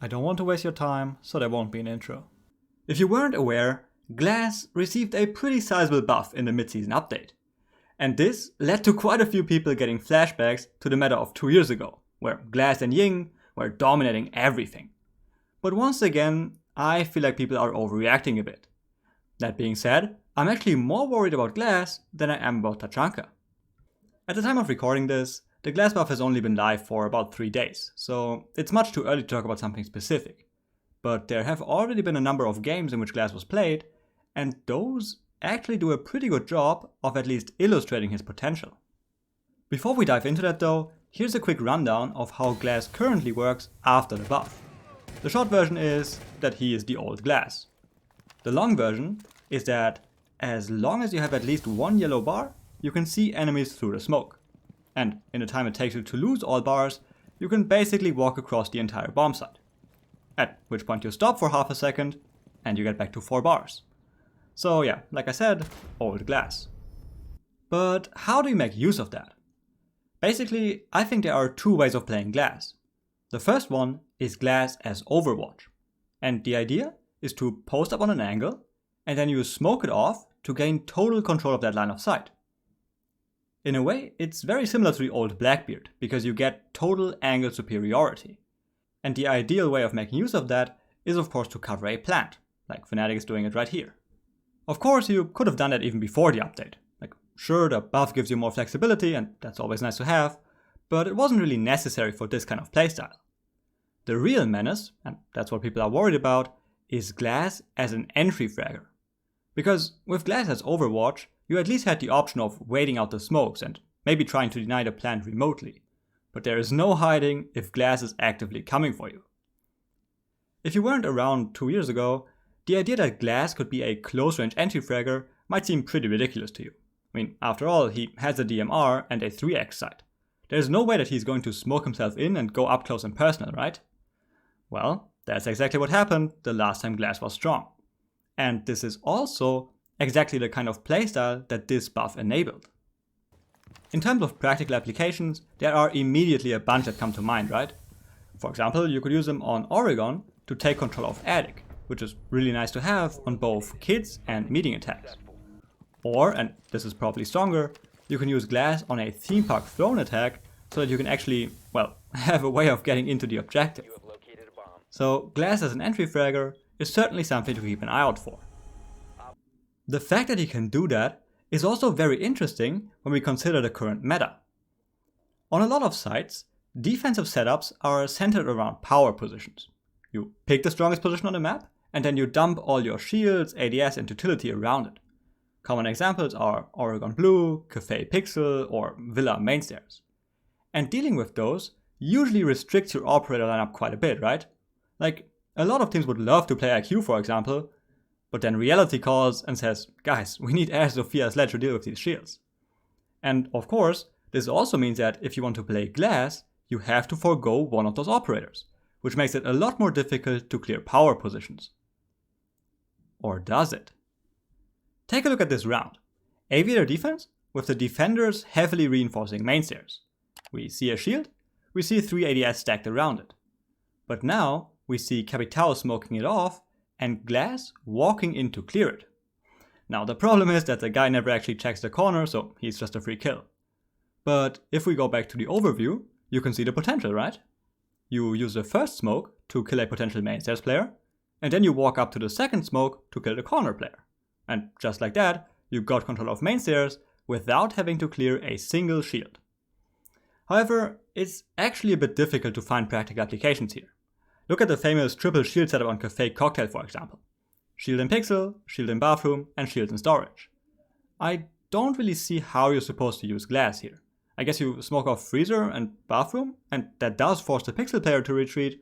I don't want to waste your time, so there won't be an intro. If you weren't aware, Glaz received a pretty sizable buff in the mid-season update. And this led to quite a few people getting flashbacks to the meta of 2 years ago, where Glaz and Ying were dominating everything. But once again, I feel like people are overreacting a bit. That being said, I'm actually more worried about Glaz than I am about Tachanka. At the time of recording this, the Glaz buff has only been live for about 3 days, so it's much too early to talk about something specific. But there have already been a number of games in which Glaz was played, and those actually do a pretty good job of at least illustrating his potential. Before we dive into that though, here's a quick rundown of how Glaz currently works after the buff. The short version is that he is the old Glaz. The long version is that as long as you have at least one yellow bar, you can see enemies through the smoke. And in the time it takes you to lose all bars, you can basically walk across the entire bomb site. At which point you stop for half a second, and you get back to 4 bars. So yeah, like I said, old Glaz. But how do you make use of that? Basically, I think there are 2 ways of playing Glaz. The first one is Glaz as Overwatch. And the idea is to post up on an angle, and then you smoke it off to gain total control of that line of sight. In a way, it's very similar to the old Blackbeard, because you get total angle superiority. And the ideal way of making use of that is of course to cover a plant, like Fnatic is doing it right here. Of course, you could have done that even before the update. Like, sure, the buff gives you more flexibility, and that's always nice to have, but it wasn't really necessary for this kind of playstyle. The real menace, and that's what people are worried about, is Glaz as an entry fragger. Because with Glaz as Overwatch, you at least had the option of waiting out the smokes and maybe trying to deny the plant remotely. But there is no hiding if Glaz is actively coming for you. If you weren't around 2 years ago, the idea that Glaz could be a close-range entry fragger might seem pretty ridiculous to you. I mean, after all, he has a DMR and a 3x sight. There's no way that he's going to smoke himself in and go up close and personal, right? Well, that's exactly what happened the last time Glaz was strong. And this is also exactly the kind of playstyle that this buff enabled. In terms of practical applications, there are immediately a bunch that come to mind, right? For example, you could use him on Oregon to take control of Attic, which is really nice to have on both kids and meeting attacks. Or, and this is probably stronger, you can use Glaz on a theme park throne attack so that you can actually, well, have a way of getting into the objective. So Glaz as an entry fragger is certainly something to keep an eye out for. The fact that he can do that is also very interesting when we consider the current meta. On a lot of sites, defensive setups are centered around power positions. You pick the strongest position on the map, and then you dump all your shields, ADS and utility around it. Common examples are Oregon Blue, Cafe Pixel, or Villa Mainstairs. And dealing with those usually restricts your operator lineup quite a bit, right? Like, a lot of teams would love to play IQ, for example, but then reality calls and says, guys, we need Air Sophia Sledge to deal with these shields. And of course, this also means that if you want to play Glaz, you have to forego one of those operators, which makes it a lot more difficult to clear power positions. Or does it? Take a look at this round. Aviator defense with the defenders heavily reinforcing mainstairs. We see a shield, we see 3 ADS stacked around it. But now we see Capitao smoking it off and Glaz walking in to clear it. Now the problem is that the guy never actually checks the corner, so he's just a free kill. But if we go back to the overview, you can see the potential, right? You use the first smoke to kill a potential mainstairs player, and then you walk up to the second smoke to kill the corner player. And just like that, you got control of mainstairs without having to clear a single shield. However, it's actually a bit difficult to find practical applications here. Look at the famous triple shield setup on Cafe Cocktail, for example. Shield in Pixel, shield in Bathroom, and shield in Storage. I don't really see how you're supposed to use Glaz here. I guess you smoke off Freezer and Bathroom, and that does force the Pixel player to retreat,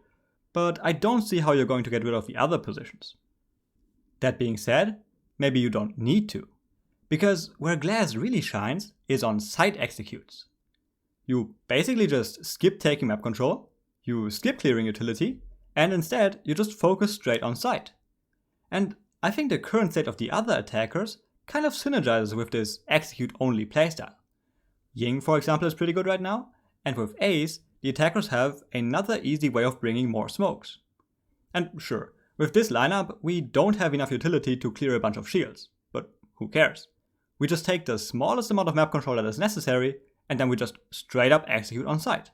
but I don't see how you're going to get rid of the other positions. That being said, maybe you don't need to. Because where Glaz really shines is on site executes. You basically just skip taking map control, you skip clearing utility, and instead you just focus straight on site. And I think the current state of the other attackers kind of synergizes with this execute-only playstyle. Ying, for example, is pretty good right now, and with Ace, the attackers have another easy way of bringing more smokes. And sure, with this lineup, we don't have enough utility to clear a bunch of shields, but who cares? We just take the smallest amount of map control that is necessary, and then we just straight up execute on sight.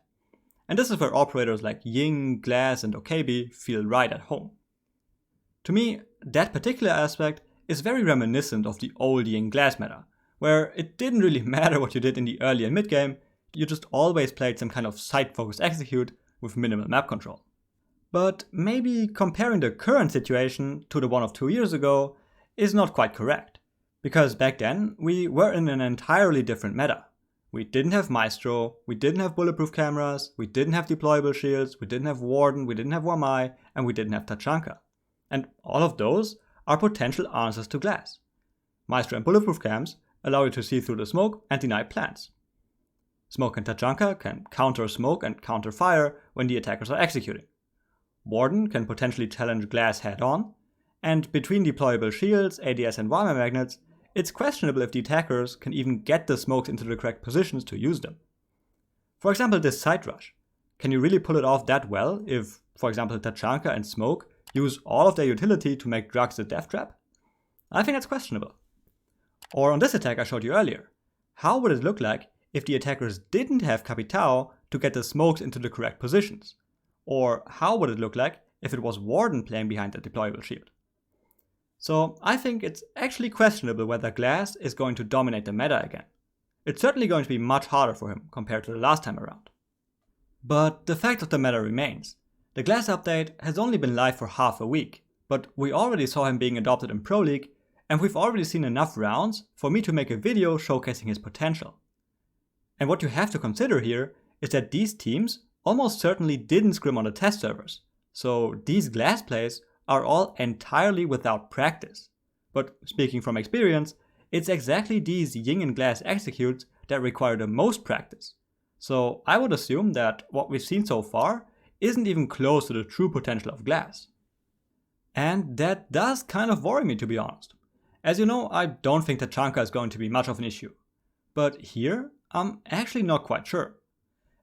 And this is where operators like Ying, Glaz, and Okabe feel right at home. To me, that particular aspect is very reminiscent of the old Ying Glaz meta, where it didn't really matter what you did in the early and mid game, you just always played some kind of sight-focused execute with minimal map control. But maybe comparing the current situation to the one of 2 years ago is not quite correct, because back then we were in an entirely different meta. We didn't have Maestro, we didn't have bulletproof cameras, we didn't have deployable shields, we didn't have Warden, we didn't have Wamai, and we didn't have Tachanka. And all of those are potential answers to Glaz. Maestro and bulletproof cams allow you to see through the smoke and deny plants. Smoke and Tachanka can counter smoke and counter fire when the attackers are executing. Warden can potentially challenge Glaz head on, and between deployable shields, ADS and Wamai magnets, it's questionable if the attackers can even get the smokes into the correct positions to use them. For example, this side rush. Can you really pull it off that well if, for example, Tachanka and Smoke use all of their utility to make drugs a death trap? I think that's questionable. Or on this attack I showed you earlier, how would it look like if the attackers didn't have Capitao to get the smokes into the correct positions? Or how would it look like if it was Warden playing behind the deployable shield? So I think it's actually questionable whether Glaz is going to dominate the meta again. It's certainly going to be much harder for him compared to the last time around. But the fact of the matter remains. The Glaz update has only been live for half a week, but we already saw him being adopted in Pro League, and we've already seen enough rounds for me to make a video showcasing his potential. And what you have to consider here is that these teams almost certainly didn't scrim on the test servers, so these Glaz plays are all entirely without practice. But speaking from experience, it's exactly these Ying and Glaz executes that require the most practice. So I would assume that what we've seen so far isn't even close to the true potential of Glaz. And that does kind of worry me, to be honest. As you know, I don't think Tachanka is going to be much of an issue. But here, I'm actually not quite sure.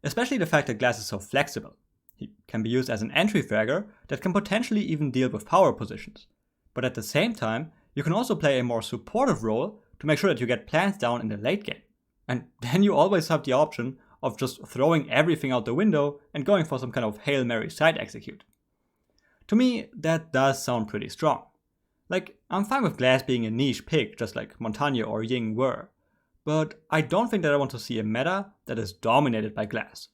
Especially the fact that Glaz is so flexible. He can be used as an entry fragger that can potentially even deal with power positions. But at the same time, you can also play a more supportive role to make sure that you get plants down in the late game. And then you always have the option of just throwing everything out the window and going for some kind of Hail Mary side execute. To me, that does sound pretty strong. Like, I'm fine with Glaz being a niche pick just like Montagne or Ying were, but I don't think that I want to see a meta that is dominated by Glaz.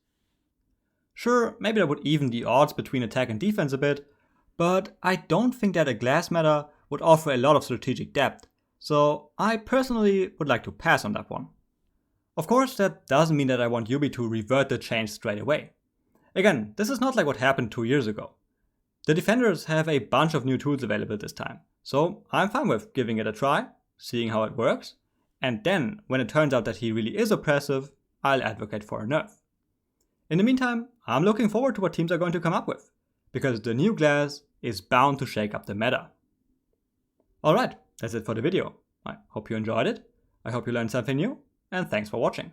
Sure, maybe that would even the odds between attack and defense a bit, but I don't think that a Glaz meta would offer a lot of strategic depth, so I personally would like to pass on that one. Of course, that doesn't mean that I want Yubi to revert the change straight away. Again, this is not like what happened 2 years ago. The defenders have a bunch of new tools available this time, so I'm fine with giving it a try, seeing how it works, and then, when it turns out that he really is oppressive, I'll advocate for a nerf. In the meantime, I'm looking forward to what teams are going to come up with, because the new Glaz is bound to shake up the meta. Alright, that's it for the video. I hope you enjoyed it, I hope you learned something new, and thanks for watching.